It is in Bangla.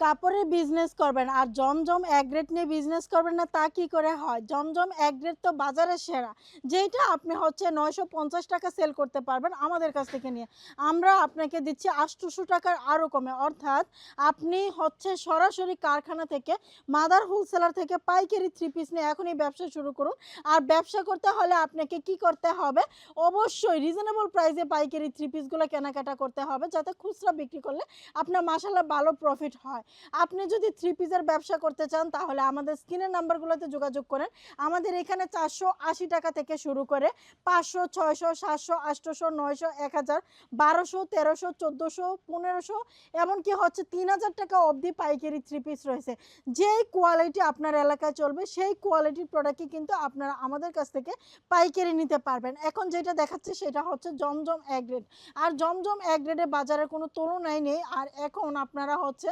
কাপড়ের বিজনেস করবেন আর জমজম এক গ্রেড নিয়ে বিজনেস করবেন না, তা কি করে হয়? জমজম এক গ্রেড তো বাজারের সেরা, যেটা আপনি হচ্ছে 950 টাকা সেল করতে পারবেন আমাদের কাছ থেকে নিয়ে। আমরা আপনাকে দিচ্ছি 800 টাকার আরও কমে, অর্থাৎ আপনি হচ্ছে সরাসরি কারখানা থেকে মাদার হোলসেলার থেকে পাইকারি থ্রি পিস নিয়ে এখনই ব্যবসা শুরু করুন। আর ব্যবসা করতে হলে আপনাকে কি করতে হবে? অবশ্যই রিজনেবল প্রাইসে পাইকারি থ্রি পিসগুলো কেনাকাটা করতে হবে, যাতে খুচরা বিক্রি করলে আপনার মাশাআল্লাহ ভালো প্রফিট হয়। আপনি যদি থ্রি পিসের ব্যবসা করতে চান তাহলে আমাদের স্ক্রিনের নাম্বারগুলোতে যোগাযোগ করেন। আমাদের এখানে 480 টাকা থেকে শুরু করে 500, 600, 700, 800, 900, 1000, 1200, 1300, 1400, 1500, এমনকি হচ্ছে 3000 টাকা অবধি পাইকারি থ্রি পিস রয়েছে। যেই কোয়ালিটি আপনার এলাকায় চলবে সেই কোয়ালিটির প্রোডাক্টই কিন্তু আপনারা আমাদের কাছ থেকে পাইকারি নিতে পারবেন। এখন যেটা দেখাচ্ছে সেটা হচ্ছে জমজম এ গ্রেড। আর জমজম এ গ্রেডের বাজারে কোনো তুলনাই নেই। আর এখন আপনারা হচ্ছে